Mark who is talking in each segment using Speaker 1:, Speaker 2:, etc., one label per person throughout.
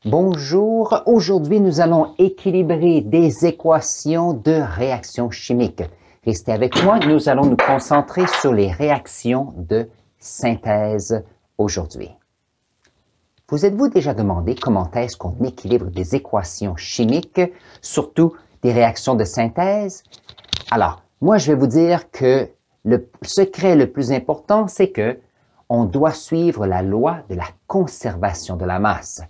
Speaker 1: Bonjour, aujourd'hui nous allons équilibrer des équations de réactions chimiques. Restez avec moi, nous allons nous concentrer sur les réactions de synthèse aujourd'hui. Vous êtes-vous déjà demandé comment est-ce qu'on équilibre des équations chimiques, surtout des réactions de synthèse? Alors, moi je vais vous dire que le secret le plus important, c'est que on doit suivre la loi de la conservation de la masse.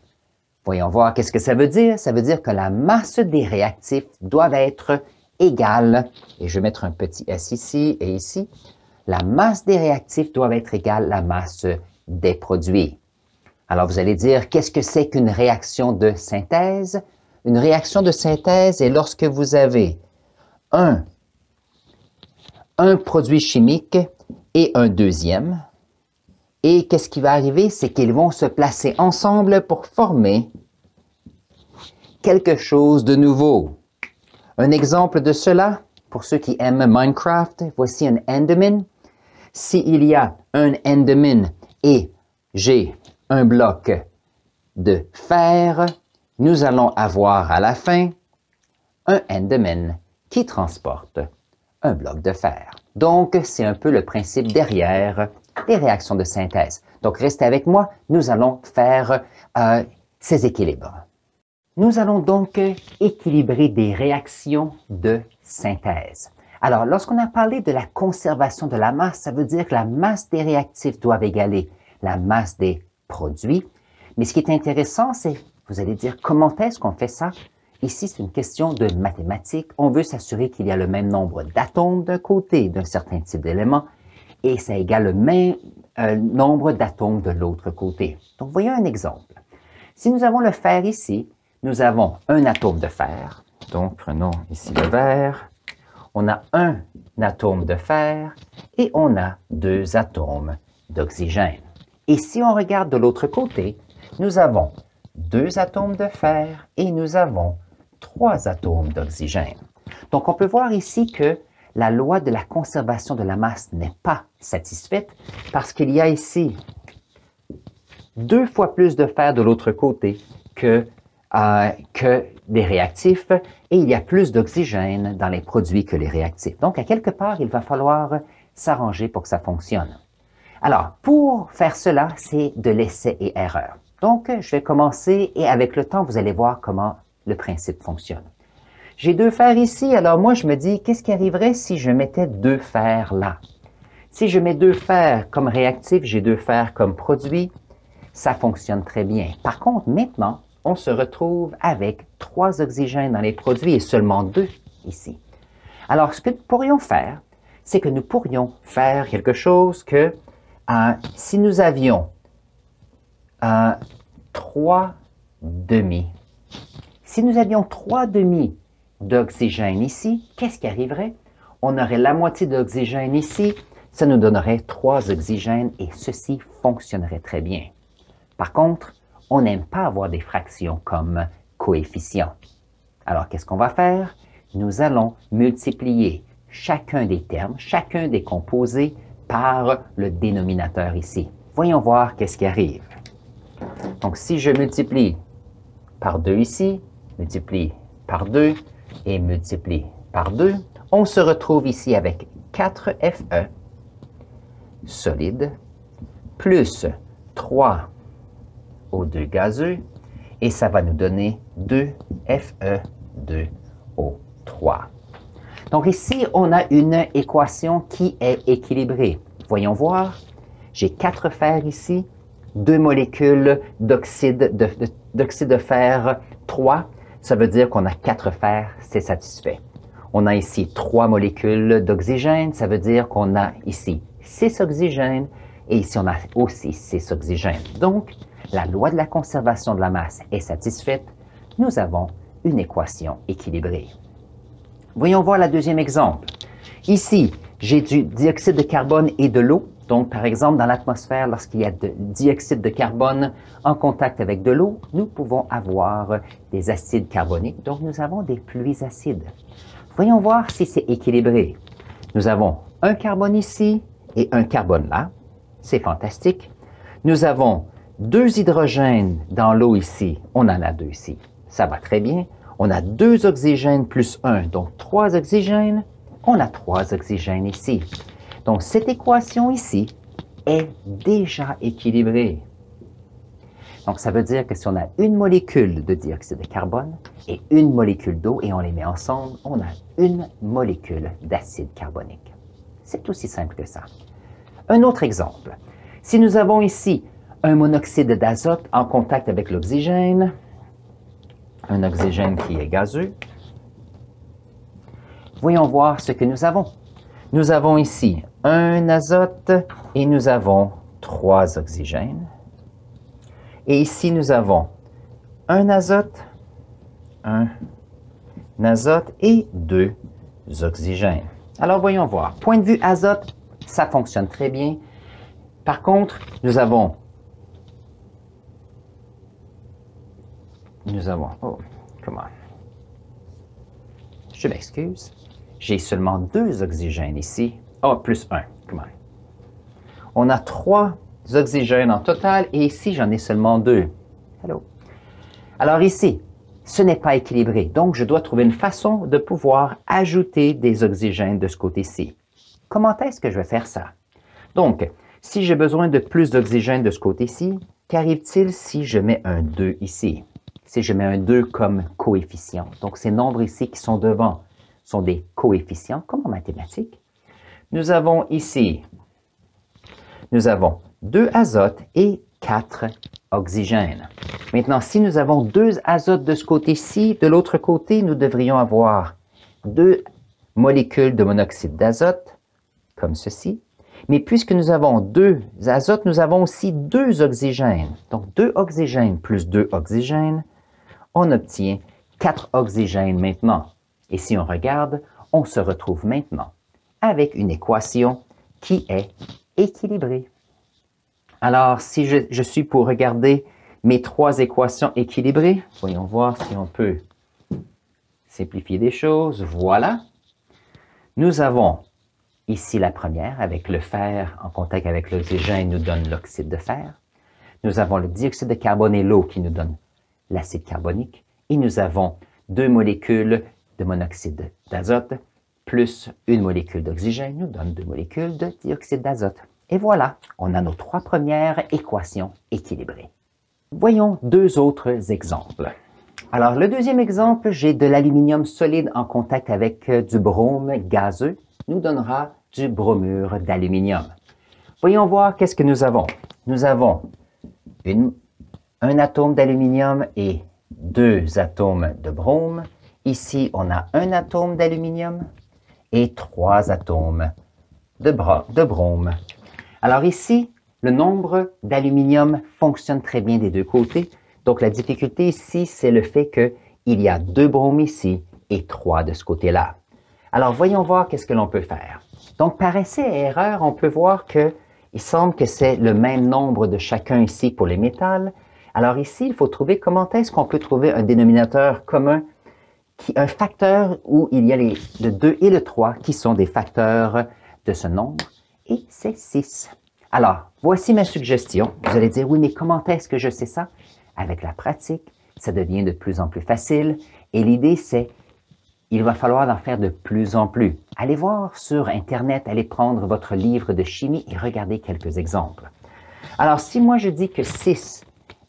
Speaker 1: Voyons voir qu'est-ce que ça veut dire. Ça veut dire que la masse des réactifs doit être égale, et je vais mettre un petit S ici et ici, la masse des réactifs doit être égale à la masse des produits. Alors vous allez dire, qu'est-ce que c'est qu'une réaction de synthèse? Une réaction de synthèse est lorsque vous avez un produit chimique et un deuxième. Et qu'est-ce qui va arriver? C'est qu'ils vont se placer ensemble pour former quelque chose de nouveau. Un exemple de cela, pour ceux qui aiment Minecraft, voici un enderman. S'il y a un enderman et j'ai un bloc de fer, nous allons avoir à la fin un enderman qui transporte un bloc de fer. Donc, c'est un peu le principe derrière des réactions de synthèse. Donc, restez avec moi, nous allons faire ces équilibres. Nous allons donc équilibrer des réactions de synthèse. Alors, lorsqu'on a parlé de la conservation de la masse, ça veut dire que la masse des réactifs doit égaler la masse des produits. Mais ce qui est intéressant, c'est, vous allez dire, comment est-ce qu'on fait ça? Ici, c'est une question de mathématiques. On veut s'assurer qu'il y a le même nombre d'atomes d'un côté d'un certain type d'élément et ça égale le même nombre d'atomes de l'autre côté. Donc, voyons un exemple. Si nous avons le fer ici, nous avons un atome de fer. Donc, prenons ici le verre. On a un atome de fer et on a deux atomes d'oxygène. Et si on regarde de l'autre côté, nous avons deux atomes de fer et nous avons trois atomes d'oxygène. Donc, on peut voir ici que la loi de la conservation de la masse n'est pas satisfaite parce qu'il y a ici deux fois plus de fer de l'autre côté que des réactifs et il y a plus d'oxygène dans les produits que les réactifs. Donc, à quelque part, il va falloir s'arranger pour que ça fonctionne. Alors, pour faire cela, c'est de l'essai et erreur. Donc, je vais commencer et avec le temps, vous allez voir comment le principe fonctionne. J'ai deux fers ici, alors moi je me dis, qu'est-ce qui arriverait si je mettais deux fers là? Si je mets deux fers comme réactif, j'ai deux fers comme produit, ça fonctionne très bien. Par contre, maintenant, on se retrouve avec trois oxygènes dans les produits et seulement deux ici. Alors, ce que nous pourrions faire, c'est que nous pourrions faire quelque chose que si nous avions trois demi, si nous avions trois demi d'oxygène ici, qu'est-ce qui arriverait? On aurait la moitié d'oxygène ici, ça nous donnerait trois oxygènes et ceci fonctionnerait très bien. Par contre, on n'aime pas avoir des fractions comme coefficients. Alors, qu'est-ce qu'on va faire? Nous allons multiplier chacun des termes, chacun des composés par le dénominateur ici. Voyons voir qu'est-ce qui arrive. Donc, si je multiplie par 2 ici, multiplie par 2 et multiplie par 2, on se retrouve ici avec 4Fe solide plus 3 O2 gazeux et ça va nous donner 2Fe2O3. Donc ici, on a une équation qui est équilibrée. Voyons voir, j'ai 4 fers ici, 2 molécules d'oxyde de fer 3, ça veut dire qu'on a 4 fers, c'est satisfait. On a ici 3 molécules d'oxygène, ça veut dire qu'on a ici 6 oxygènes et ici on a aussi 6 oxygènes. Donc, la loi de la conservation de la masse est satisfaite. Nous avons une équation équilibrée. Voyons voir le deuxième exemple. Ici, j'ai du dioxyde de carbone et de l'eau. Donc, par exemple, dans l'atmosphère, lorsqu'il y a du dioxyde de carbone en contact avec de l'eau, nous pouvons avoir des acides carboniques. Donc, nous avons des pluies acides. Voyons voir si c'est équilibré. Nous avons un carbone ici et un carbone là. C'est fantastique. Nous avons 2 hydrogènes dans l'eau ici, on en a 2 ici. Ça va très bien. On a 2 oxygènes plus 1, donc 3 oxygènes. On a 3 oxygènes ici. Donc, cette équation ici est déjà équilibrée. Donc, ça veut dire que si on a une molécule de dioxyde de carbone et une molécule d'eau et on les met ensemble, on a une molécule d'acide carbonique. C'est aussi simple que ça. Un autre exemple. Si nous avons ici un monoxyde d'azote en contact avec l'oxygène, un oxygène qui est gazeux, voyons voir ce que nous avons. Nous avons ici un azote et nous avons 3 oxygènes. Et ici, nous avons un azote et 2 oxygènes. Alors, voyons voir. Point de vue azote, ça fonctionne très bien. Par contre, nous avons, oh, comment? Je m'excuse. J'ai seulement 2 oxygènes ici. Oh, plus 1, comment? On a 3 oxygènes en total et ici, j'en ai seulement 2. Hello. Alors ici, ce n'est pas équilibré. Donc, je dois trouver une façon de pouvoir ajouter des oxygènes de ce côté-ci. Comment est-ce que je vais faire ça? Donc, si j'ai besoin de plus d'oxygène de ce côté-ci, qu'arrive-t-il si je mets un 2 ici? Si je mets un 2 comme coefficient. Donc, ces nombres ici qui sont devant sont des coefficients, comme en mathématiques. Nous avons ici, nous avons 2 azotes et 4 oxygènes. Maintenant, si nous avons 2 azotes de ce côté-ci, de l'autre côté, nous devrions avoir 2 molécules de monoxyde d'azote, comme ceci. Mais puisque nous avons 2 azotes, nous avons aussi 2 oxygènes. Donc, 2 oxygènes plus 2 oxygènes, on obtient 4 oxygènes maintenant. Et si on regarde, on se retrouve maintenant avec une équation qui est équilibrée. Alors, si je suis pour regarder mes 3 équations équilibrées, voyons voir si on peut simplifier des choses. Voilà. Nous avons ici la première, avec le fer en contact avec l'oxygène nous donne l'oxyde de fer. Nous avons le dioxyde de carbone et l'eau qui nous donne l'acide carbonique. Et nous avons 2 molécules de monoxyde d'azote plus une molécule d'oxygène nous donne 2 molécules de dioxyde d'azote. Et voilà, on a nos 3 premières équations équilibrées. Voyons 2 autres exemples. Alors, le deuxième exemple, j'ai de l'aluminium solide en contact avec du brome gazeux, nous donnera du bromure d'aluminium. Voyons voir qu'est-ce que nous avons. Nous avons un atome d'aluminium et 2 atomes de brome. Ici, on a un atome d'aluminium et 3 atomes de brome. Alors ici, le nombre d'aluminium fonctionne très bien des deux côtés. Donc la difficulté ici, c'est le fait qu'il y a 2 bromes ici et 3 de ce côté-là. Alors voyons voir qu'est-ce que l'on peut faire. Donc par essai et erreur, on peut voir qu'il semble que c'est le même nombre de chacun ici pour les métals. Alors ici, il faut trouver comment est-ce qu'on peut trouver un dénominateur commun, un facteur où il y a le 2 et le 3 qui sont des facteurs de ce nombre. Et c'est 6. Alors, voici ma suggestion. Vous allez dire, oui, mais comment est-ce que je sais ça? Avec la pratique, ça devient de plus en plus facile. Et l'idée, c'est, il va falloir en faire de plus en plus. Allez voir sur Internet, allez prendre votre livre de chimie et regardez quelques exemples. Alors, si moi je dis que 6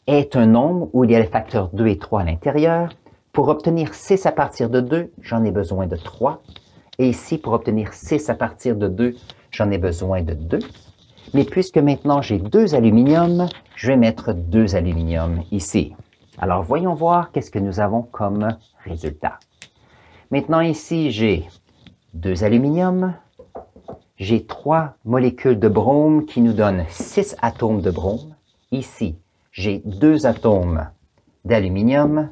Speaker 1: est un nombre où il y a les facteurs 2 et 3 à l'intérieur, pour obtenir 6 à partir de 2, j'en ai besoin de 3. Et ici, pour obtenir 6 à partir de 2, j'en ai besoin de 2. Mais puisque maintenant j'ai 2 aluminiums, je vais mettre 2 aluminiums ici. Alors, voyons voir qu'est-ce que nous avons comme résultat. Maintenant, ici, j'ai 2 aluminiums. J'ai 3 molécules de brome qui nous donnent 6 atomes de brome. Ici, j'ai 2 atomes d'aluminium.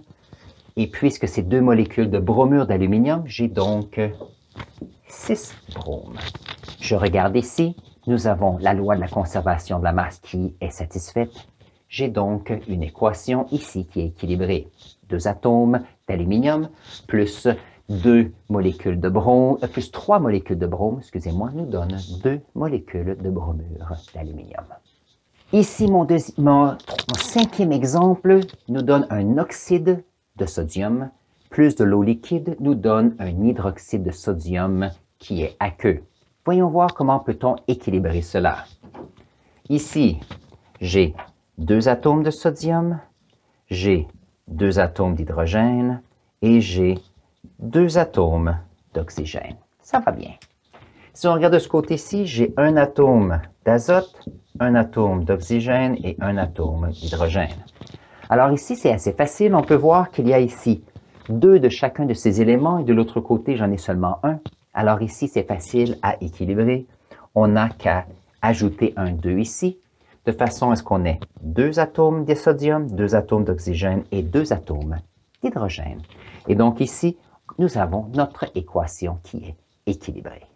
Speaker 1: Et puisque c'est 2 molécules de bromure d'aluminium, j'ai donc 6 bromes. Je regarde ici, nous avons la loi de la conservation de la masse qui est satisfaite. J'ai donc une équation ici qui est équilibrée. 2 atomes d'aluminium plus 2 molécules de brome, plus 3 molécules de brome, excusez-moi, nous donne 2 molécules de bromure d'aluminium. Ici, mon cinquième exemple nous donne un oxyde de sodium, plus de l'eau liquide nous donne un hydroxyde de sodium qui est aqueux. Voyons voir comment peut-on équilibrer cela. Ici, j'ai 2 atomes de sodium, j'ai 2 atomes d'hydrogène et j'ai 2 atomes d'oxygène. Ça va bien. Si on regarde de ce côté-ci, j'ai un atome d'azote, un atome d'oxygène et un atome d'hydrogène. Alors ici, c'est assez facile. On peut voir qu'il y a ici 2 de chacun de ces éléments et de l'autre côté, j'en ai seulement un. Alors ici, c'est facile à équilibrer. On n'a qu'à ajouter un 2 ici, de façon à ce qu'on ait 2 atomes de sodium, 2 atomes d'oxygène et 2 atomes d'hydrogène. Et donc ici, nous avons notre équation qui est équilibrée.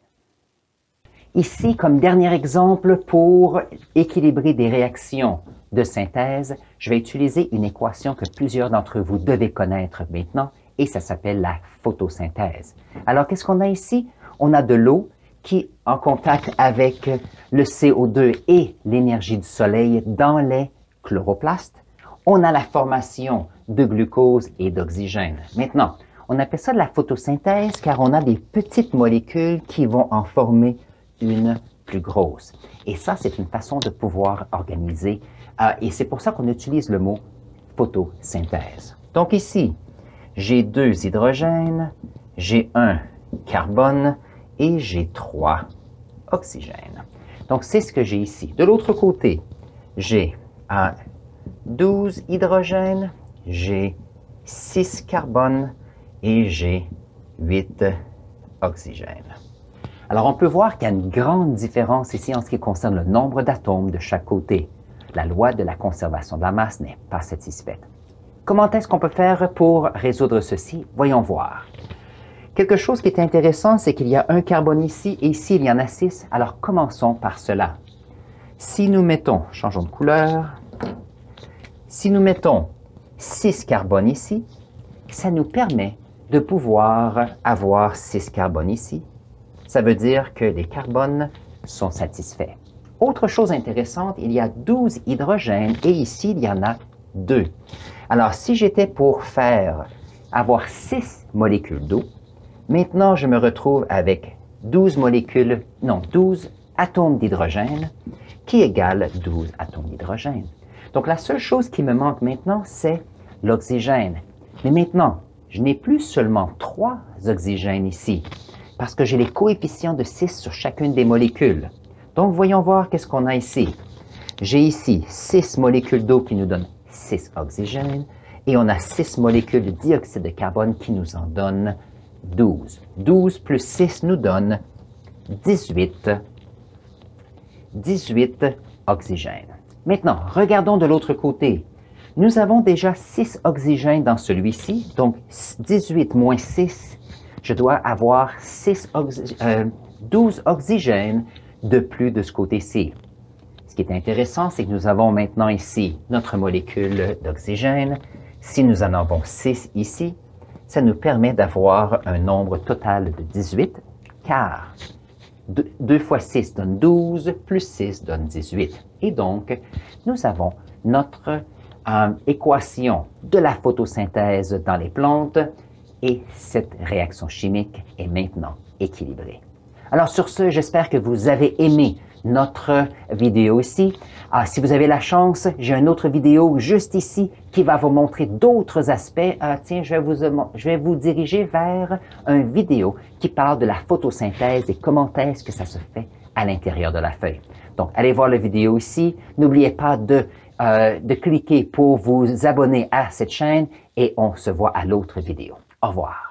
Speaker 1: Ici, comme dernier exemple, pour équilibrer des réactions de synthèse, je vais utiliser une équation que plusieurs d'entre vous devez connaître maintenant, et ça s'appelle la photosynthèse. Alors, qu'est-ce qu'on a ici? On a de l'eau qui, en contact avec le CO2 et l'énergie du soleil dans les chloroplastes, on a la formation de glucose et d'oxygène. Maintenant, on appelle ça de la photosynthèse car on a des petites molécules qui vont en former une plus grosse. Et ça, c'est une façon de pouvoir organiser, et c'est pour ça qu'on utilise le mot photosynthèse. Donc ici, j'ai 2 hydrogènes, j'ai 1 carbone et j'ai 3 oxygènes. Donc, c'est ce que j'ai ici. De l'autre côté, j'ai 12 hydrogènes, j'ai 6 carbone et j'ai 8 oxygènes. Alors, on peut voir qu'il y a une grande différence ici en ce qui concerne le nombre d'atomes de chaque côté. La loi de la conservation de la masse n'est pas satisfaite. Comment est-ce qu'on peut faire pour résoudre ceci? Voyons voir. Quelque chose qui est intéressant, c'est qu'il y a un carbone ici et ici, il y en a 6. Alors, commençons par cela. Si nous mettons, changeons de couleur, si nous mettons 6 carbones ici, ça nous permet de pouvoir avoir 6 carbones ici. Ça veut dire que les carbones sont satisfaits. Autre chose intéressante, il y a 12 hydrogènes et ici, il y en a 2. Alors, si j'étais pour avoir 6 molécules d'eau, maintenant, je me retrouve avec 12 atomes d'hydrogène qui égale 12 atomes d'hydrogène. Donc, la seule chose qui me manque maintenant, c'est l'oxygène. Mais maintenant, je n'ai plus seulement 3 oxygènes ici, parce que j'ai les coefficients de 6 sur chacune des molécules. Donc, voyons voir qu'est-ce qu'on a ici. J'ai ici 6 molécules d'eau qui nous donnent 6 oxygènes, et on a 6 molécules de dioxyde de carbone qui nous en donnent 12. 12 plus 6 nous donne 18 oxygènes. Maintenant, regardons de l'autre côté. Nous avons déjà 6 oxygènes dans celui-ci, donc 18 moins 6, je dois avoir 12 oxygènes de plus de ce côté-ci. Ce qui est intéressant, c'est que nous avons maintenant ici notre molécule d'oxygène. Si nous en avons 6 ici, ça nous permet d'avoir un nombre total de 18, car 2 fois 6 donne 12, plus 6 donne 18. Et donc, nous avons notre équation de la photosynthèse dans les plantes, et cette réaction chimique est maintenant équilibrée. Alors sur ce, j'espère que vous avez aimé notre vidéo ici. Si vous avez la chance, j'ai une autre vidéo juste ici qui va vous montrer d'autres aspects. Tiens, je vais vous diriger vers une vidéo qui parle de la photosynthèse et comment est-ce que ça se fait à l'intérieur de la feuille. Donc, allez voir la vidéo ici. N'oubliez pas de cliquer pour vous abonner à cette chaîne et on se voit à l'autre vidéo. Au revoir.